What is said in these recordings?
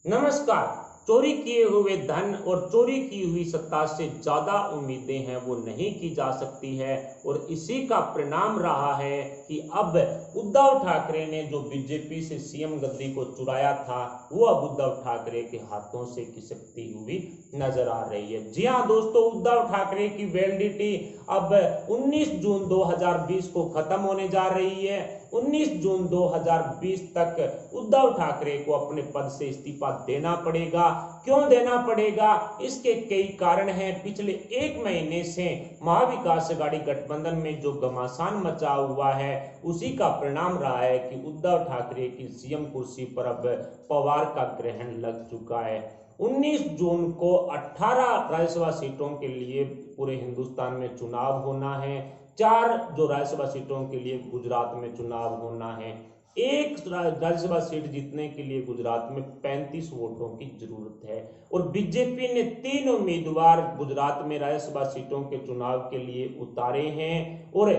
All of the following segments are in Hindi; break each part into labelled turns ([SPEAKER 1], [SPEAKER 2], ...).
[SPEAKER 1] नमस्कार। चोरी किए हुए धन और चोरी की हुई सत्ता से ज्यादा उम्मीदें हैं वो नहीं की जा सकती है और इसी का परिणाम रहा है कि अब उद्धव ठाकरे ने जो बीजेपी से सीएम गद्दी को चुराया था वो अब उद्धव ठाकरे के हाथों से खिसकती हुई नजर आ रही है। जी हाँ दोस्तों, उद्धव ठाकरे की वैलिडिटी अब 19 जून 2020 को खत्म होने जा रही है। 19 जून 2020 तक उद्धव ठाकरे को अपने पद से इस्तीफा देना पड़ेगा। क्यों देना पड़ेगा? इसके कई कारण हैं। पिछले एक महीने से महाविकास अघाड़ी गठबंधन में जो घमासान मचा हुआ है उसी का परिणाम रहा है कि उद्धव ठाकरे की सीएम कुर्सी पर अब पवार का ग्रहण लग चुका है। 19 जून को 18 राज्यसभा सीटों के लिए पूरे हिंदुस्तान में चुनाव होना है। 4 जो राज्यसभा सीटों के लिए गुजरात में चुनाव होना है। एक राज्यसभा सीट जीतने के लिए गुजरात में 35 वोटों की जरूरत है और बीजेपी ने 3 उम्मीदवार गुजरात में राज्यसभा सीटों के चुनाव के लिए उतारे हैं और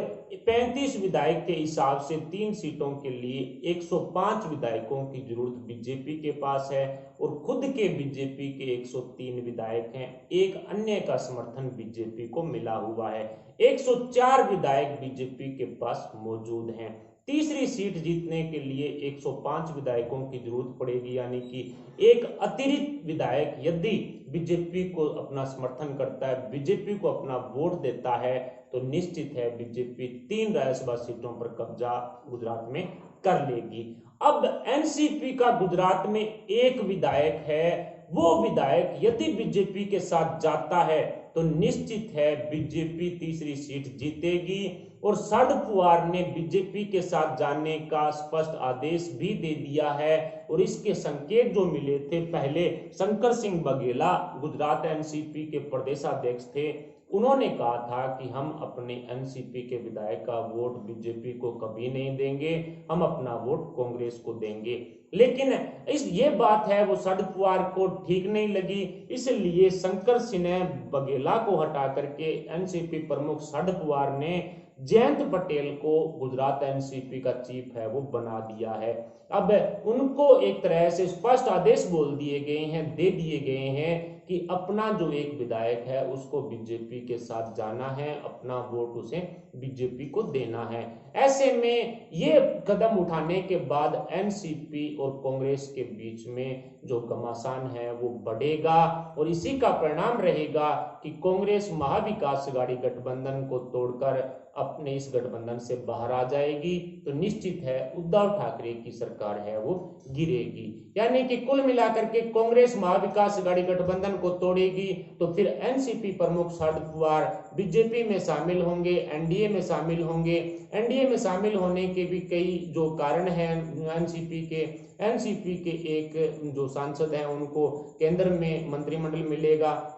[SPEAKER 1] 35 विधायक के हिसाब से 3 सीटों के लिए 105 विधायकों की जरूरत बीजेपी के पास है और खुद के बीजेपी के 103 विधायक हैं। एक अन्य का समर्थन बीजेपी को मिला हुआ है। 104 विधायक बीजेपी के पास मौजूद हैं। तीसरी सीट जीतने के लिए 105 विधायकों की जरूरत पड़ेगी, यानी कि एक अतिरिक्त विधायक यदि बीजेपी को अपना समर्थन करता है, बीजेपी को अपना वोट देता है तो निश्चित है बीजेपी 3 राज्यसभा सीटों पर कब्जा गुजरात में कर लेगी। अब एनसीपी का गुजरात में एक विधायक है, वो विधायक यदि बीजेपी के साथ जाता है तो निश्चित है बीजेपी तीसरी सीट जीतेगी और शरद पवार ने बीजेपी के साथ जाने का स्पष्ट आदेश भी दे दिया है और इसके संकेत जो मिले थे, पहले शंकर सिंह बघेला गुजरात एनसीपी के प्रदेशाध्यक्ष थे, उन्होंने कहा था कि हम अपने एनसीपी के विधायक का वोट बीजेपी को कभी नहीं देंगे, हम अपना वोट कांग्रेस को देंगे। लेकिन ये बात है वो शरद पवार को ठीक नहीं लगी, इसलिए शंकर सिंह बघेला को हटा करके एनसीपी प्रमुख शरद पवार ने जयंत पटेल को गुजरात एनसीपी का चीफ है वो बना दिया है। अब उनको एक तरह से स्पष्ट आदेश बोल दिए गए हैं, दे दिए गए हैं कि अपना जो एक विधायक है उसको बीजेपी के साथ जाना है, अपना वोट उसे बीजेपी को देना है। ऐसे में ये कदम उठाने के बाद एनसीपी और कांग्रेस के बीच में जो घमासान है वो बढ़ेगा और इसी का परिणाम रहेगा कि कांग्रेस महाविकास अघाड़ी गठबंधन को तोड़कर अपने इस गठबंधन से बाहर आ जाएगी तो निश्चित है उद्धव ठाकरे की सरकार है वो गिरेगी। यानी कि कुल मिलाकर के कांग्रेस महाविकास अघाड़ी गठबंधन को तोड़ेगी तो फिर एनसीपी प्रमुख शरद पवार बीजेपी में शामिल होंगे, एनडीए में शामिल होंगे। एनडीए में शामिल होने के भी कई जो कारण हैं, एनसीपी के एक जो सांसद हैं उनको केंद्र में मंत्रिमंडल मिलेगा।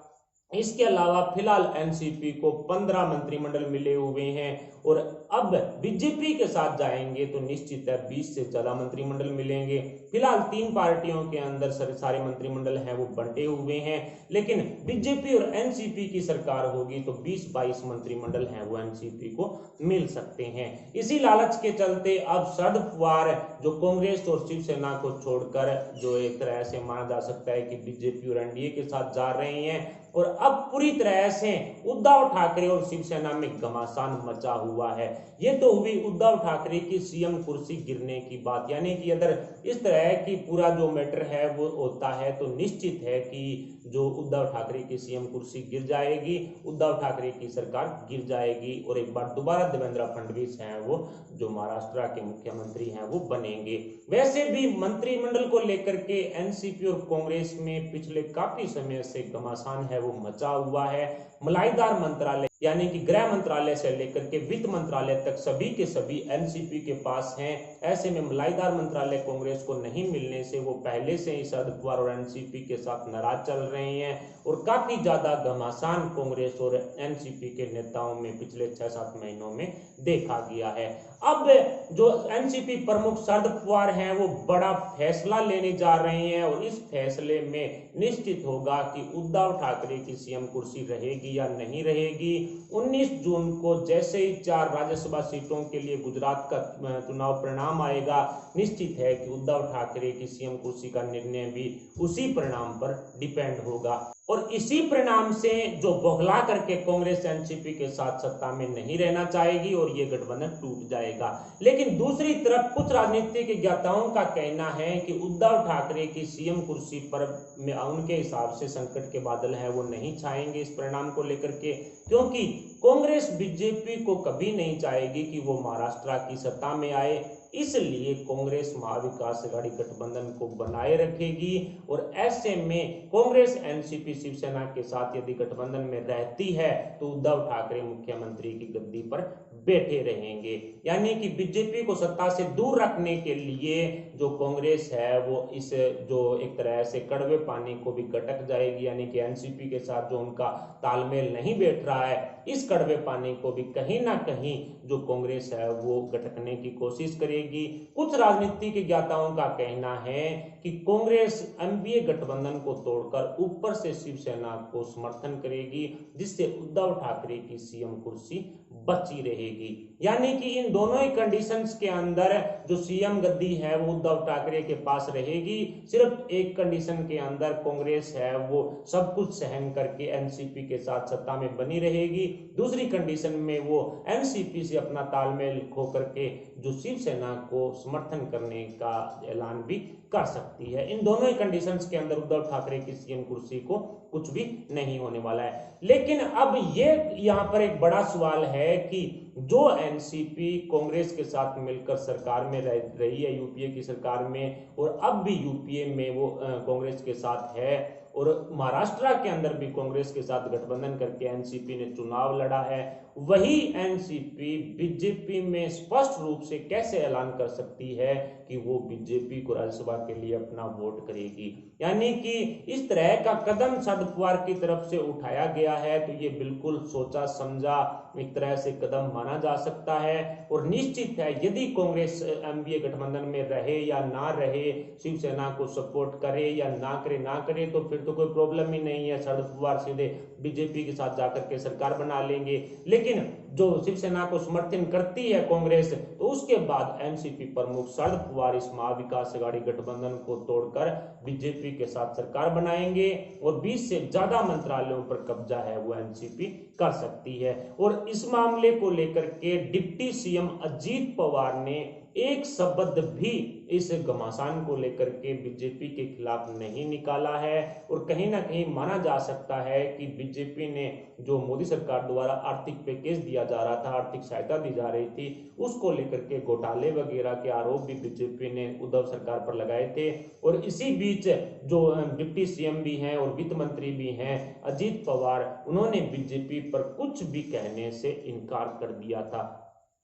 [SPEAKER 1] इसके अलावा फिलहाल एनसीपी को 15 मंत्रिमंडल मिले हुए हैं और अब बीजेपी के साथ जाएंगे तो निश्चित है 20 से ज्यादा मंत्रिमंडल मिलेंगे। फिलहाल 3 पार्टियों के अंदर सारे मंत्रिमंडल हैं वो बंटे हुए हैं, लेकिन बीजेपी और एनसीपी की सरकार होगी तो 20-22 मंत्रिमंडल हैं वो एनसीपी को मिल सकते हैं। इसी लालच के चलते अब शरद पवार जो कांग्रेस और शिवसेना को छोड़कर जो एक तरह से माना जा सकता है कि बीजेपी और एनडीए के साथ जा रहे हैं और अब पूरी तरह से उद्धव ठाकरे और शिवसेना में घमासान मचा हुआ है। ये तो हुई उद्धव ठाकरे की सीएम कुर्सी गिरने की बात, यानी कि अगर इस तरह की पूरा जो मैटर है वो होता है तो निश्चित है कि जो उद्धव ठाकरे की सीएम कुर्सी गिर जाएगी, उद्धव ठाकरे की सरकार गिर जाएगी और एक बार दोबारा देवेंद्र फडणवीस हैं वो जो महाराष्ट्र के मुख्यमंत्री हैं वो बनेंगे। वैसे भी मंत्रिमंडल को लेकर के एनसीपी और कांग्रेस में पिछले काफी समय से घमासान है वो मचा हुआ है। मलाईदार मंत्रालय यानी कि गृह मंत्रालय से लेकर के वित्त मंत्रालय तक सभी के सभी एनसीपी के पास हैं। ऐसे में मलाईदार मंत्रालय कांग्रेस को नहीं मिलने से वो पहले से ही शरद पवार और एनसीपी के साथ नाराज चल रहे हैं और काफी ज्यादा घमासान कांग्रेस और एनसीपी के नेताओं में पिछले 6-7 महीनों में देखा गया है। अब जो एनसीपी प्रमुख शरद पवार हैं वो बड़ा फैसला लेने जा रहे हैं और इस फैसले में निश्चित होगा कि उद्धव ठाकरे की सीएम कुर्सी रहेगी रहेगी या नहीं रहेगी। 19 जून को जैसे ही 4 राज्यसभा सीटों के लिए गुजरात का चुनाव परिणाम आएगा, निश्चित है कि उद्धव ठाकरे की सीएम कुर्सी का निर्णय भी उसी परिणाम पर डिपेंड होगा। और इसी परिणाम से जो बौखला करके कांग्रेस एनसीपी के साथ सत्ता में नहीं रहना चाहेगी और ये गठबंधन टूट जाएगा। लेकिन दूसरी तरफ कुछ राजनीतिक ज्ञाताओं का कहना है कि उद्धव ठाकरे की सीएम कुर्सी पर उनके हिसाब से संकट के बादल है वो नहीं छाएंगे इस परिणाम को लेकर के, क्योंकि कांग्रेस बीजेपी को कभी नहीं चाहेगी कि वो महाराष्ट्र की सत्ता में आए। इसलिए कांग्रेस महाविकास अघाड़ी गठबंधन को बनाए रखेगी और ऐसे में कांग्रेस एनसीपी शिवसेना के साथ यदि गठबंधन में रहती है तो उद्धव ठाकरे मुख्यमंत्री की गद्दी पर बैठे रहेंगे। यानी कि बीजेपी को सत्ता से दूर रखने के लिए जो कांग्रेस है वो इस जो एक तरह से कड़वे पानी को भी गटक जाएगी, यानी कि एनसीपी के साथ जो उनका तालमेल नहीं बैठ रहा है, इस कड़वे पानी को भी कहीं ना कहीं जो कांग्रेस है वो गटकने की कोशिश करेगी। कुछ राजनीतिक ज्ञाताओं का कहना है कि कांग्रेस एनडीए गठबंधन को तोड़कर ऊपर से शिवसेना को समर्थन करेगी, जिससे उद्धव ठाकरे की सीएम कुर्सी बची रहेगी। यानी कि इन दोनों ही कंडीशंस के अंदर जो सीएम गद्दी है वो उद्धव ठाकरे के पास रहेगी। सिर्फ एक कंडीशन के अंदर कांग्रेस है वो सब कुछ सहन करके एनसीपी के साथ सत्ता में बनी रहेगी। दूसरी कंडीशन में वो एनसीपी से अपना तालमेल खो करके जो शिवसेना को समर्थन करने का ऐलान भी कर सकती है। इन दोनों ही कंडीशंस के अंदर उद्धव ठाकरे की सीएम कुर्सी को कुछ भी नहीं होने वाला है। लेकिन अब ये यहाँ पर एक बड़ा सवाल है कि जो एनसीपी कांग्रेस के साथ मिलकर सरकार में रही है, यूपीए की सरकार में, और अब भी यूपीए में वो कांग्रेस के साथ है और महाराष्ट्र के अंदर भी कांग्रेस के साथ गठबंधन करके एनसीपी ने चुनाव लड़ा है, वही एनसीपी बीजेपी में स्पष्ट रूप से कैसे ऐलान कर सकती है कि वो बीजेपी को राज्यसभा के लिए अपना वोट करेगी। यानी कि इस तरह का कदम शरद पवार की तरफ से उठाया गया है तो ये बिल्कुल सोचा समझा एक तरह से कदम माना जा सकता है। और निश्चित है यदि कांग्रेस एनडीए गठबंधन में रहे या ना रहे, शिवसेना को सपोर्ट करे या ना करे तो फिर तो कोई प्रॉब्लम ही नहीं है, शरद पवार सीधे बीजेपी के साथ जाकर के सरकार बना लेंगे। लेकिन जो शिवसेना को समर्थन करती है कांग्रेस, तो उसके बाद एनसीपी प्रमुख शरद पवार इस महाविकास अघाड़ी गठबंधन को तोड़कर बीजेपी के साथ सरकार बनाएंगे और 20 से ज्यादा मंत्रालयों पर कब्जा है वो एनसीपी कर सकती है। और इस मामले को लेकर के डिप्टी सीएम अजीत पवार ने एक शब्द भी इस घमासान को लेकर के बीजेपी के खिलाफ नहीं निकाला है। और कहीं ना कहीं माना जा सकता है कि बीजेपी ने जो मोदी सरकार द्वारा आर्थिक पैकेज दिया जा रहा था, आर्थिक सहायता दी जा रही थी, उसको लेकर के घोटाले वगैरह के आरोप भी बीजेपी ने उद्धव सरकार पर लगाए थे। और इसी बीच जो डिप्टी सीएम भी हैं और वित्त मंत्री भी हैं अजीत पवार, उन्होंने बीजेपी पर कुछ भी कहने से इनकार कर दिया था।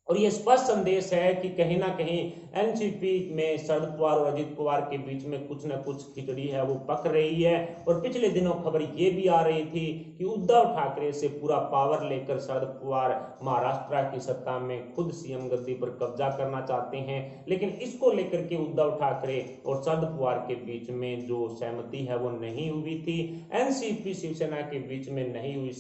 [SPEAKER 1] और ये स्पष्ट संदेश है कि कहीं ना कहीं एनसीपी में शरद पवार और अजीत पवार के बीच में कुछ न कुछ खिचड़ी है वो पक रही है। और पिछले दिनों खबर ये भी आ रही थी कि उद्धव ठाकरे से पूरा पावर लेकर शरद पवार महाराष्ट्र की सत्ता में खुद सीएम गद्दी पर कब्जा करना चाहते हैं। लेकिन इसको लेकर के उद्धव ठाकरे और शरद पवार के बीच में जो सहमति है वो नहीं हुई थी। एनसीपी शिवसेना के बीच में नहीं हुई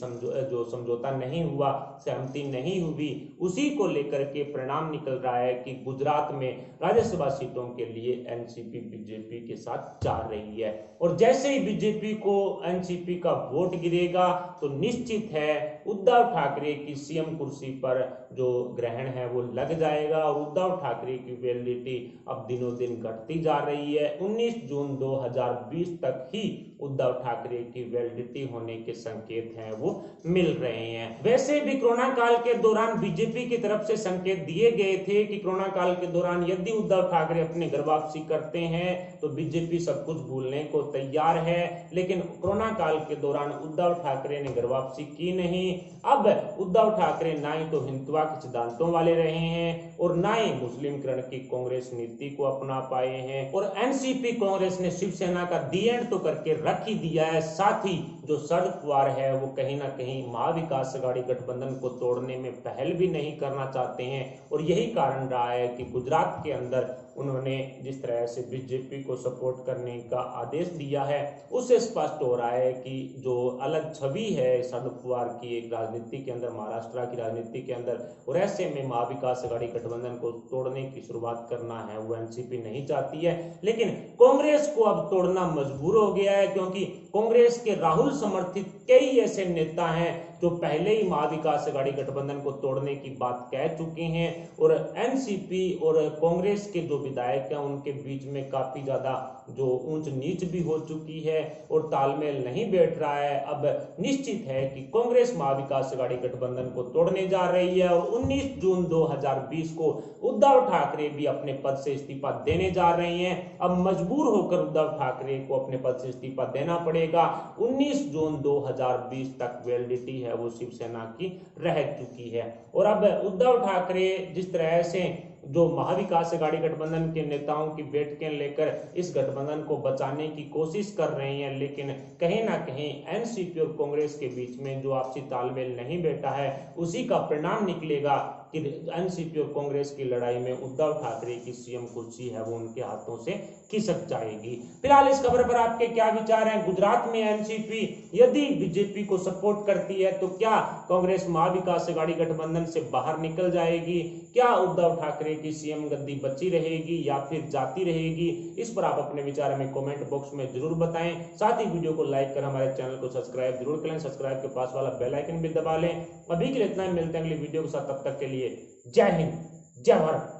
[SPEAKER 1] जो समझौता नहीं हुआ, सहमति नहीं हुई, उसी को लेकर के परिणाम निकल रहा है कि गुजरात में राज्यसभा सीटों के लिए एनसीपी बीजेपी के साथ जा रही है। और जैसे ही बीजेपी को एनसीपी का वोट गिरेगा तो निश्चित है उद्धव ठाकरे की सीएम कुर्सी पर जो ग्रहण है वो लग जाएगा और उद्धव ठाकरे की वैलिडिटी अब दिनों दिन घटती जा रही है। 19 जून 2020 तक ही उद्धव ठाकरे की वैलिडिटी होने के संकेत हैं वो मिल रहे हैं। वैसे भी कोरोना काल के दौरान बीजेपी की तरफ से संकेत दिए गए थे कि कोरोना काल के दौरान यदि उद्धव ठाकरे अपने घर वापसी करते हैं तो बीजेपी सब कुछ भूलने को तैयार है। लेकिन कोरोना काल के दौरान उद्धव ठाकरे ने घर वापसी की नहीं। अब उद्धव ठाकरे ना ही तो हिंदुत्व के सिद्धांतों वाले रहे हैं और ना ही मुस्लिमकरण की कांग्रेस नीति को अपना पाए हैं। और एनसीपी कांग्रेस ने शिवसेना का दी एंड तो करके रख ही दिया है। साथ ही जो शरद पवार है वो कहीं ना कहीं महाविकास अघाड़ी गठबंधन को तोड़ने में पहल भी नहीं करना चाहते हैं। और यही कारण रहा है कि गुजरात के अंदर उन्होंने जिस तरह से बीजेपी को सपोर्ट करने का आदेश दिया है, उससे स्पष्ट हो रहा है कि जो अलग छवि है शरद पवार की एक राजनीति के अंदर, महाराष्ट्र की राजनीति के अंदर, और ऐसे में महाविकास आघाड़ी गठबंधन को तोड़ने की शुरुआत करना है वो एनसीपी नहीं चाहती है। लेकिन कांग्रेस को अब तोड़ना मजबूर हो गया है, क्योंकि कांग्रेस के राहुल समर्थित कई ऐसे नेता हैं जो पहले ही महाविकास आघाड़ी गठबंधन को तोड़ने की बात कह चुके हैं, और एनसीपी और कांग्रेस के जो विधायक हैं उनके बीच में काफी ज्यादा जो ऊंच नीच भी हो चुकी है और तालमेल नहीं बैठ रहा है। अब निश्चित है कि कांग्रेस महाविकास आघाड़ी गठबंधन को तोड़ने जा रही है, और 19 जून 2020 को उद्धव ठाकरे भी अपने पद से इस्तीफा देने जा रहे हैं। अब मजबूर होकर उद्धव ठाकरे को अपने पद से इस्तीफा देना पड़ेगा। 19 जून 2020 तक वैलिडिटी है वो शिवसेना की रह चुकी है, और अब उद्धव ठाकरे जिस तरह से जो महाविकास आघाड़ी गठबंधन के नेताओं की बैठकें लेकर इस गठबंधन को बचाने की कोशिश कर रहे हैं, लेकिन कहीं ना कहीं एनसीपी और कांग्रेस के बीच में जो आपसी तालमेल नहीं बैठा है, उसी का परिणाम निकलेगा कि एनसीपी और कांग्रेस की लड़ाई में उद्धव ठाकरे की सीएम कुर्सी है वो उनके हाथों से खिसक जाएगी। फिलहाल इस खबर पर आपके क्या विचार हैं? गुजरात में एनसीपी यदि बीजेपी को सपोर्ट करती है तो क्या कांग्रेस महाविकास आघाड़ी गठबंधन से बाहर निकल जाएगी? क्या उद्धव ठाकरे की सीएम गद्दी बची रहेगी या फिर जाती रहेगी? इस पर आप अपने विचार हमें कमेंट बॉक्स में जरूर बताएं। साथ ही वीडियो को लाइक कर हमारे चैनल को सब्सक्राइब जरूर करें। सब्सक्राइब के पास वाला बेल आइकन भी दबा लें। अभी के लिए इतना ही, मिलते हैं अगली वीडियो के साथ, तब तक के लिए जय हिंद, जय भारत।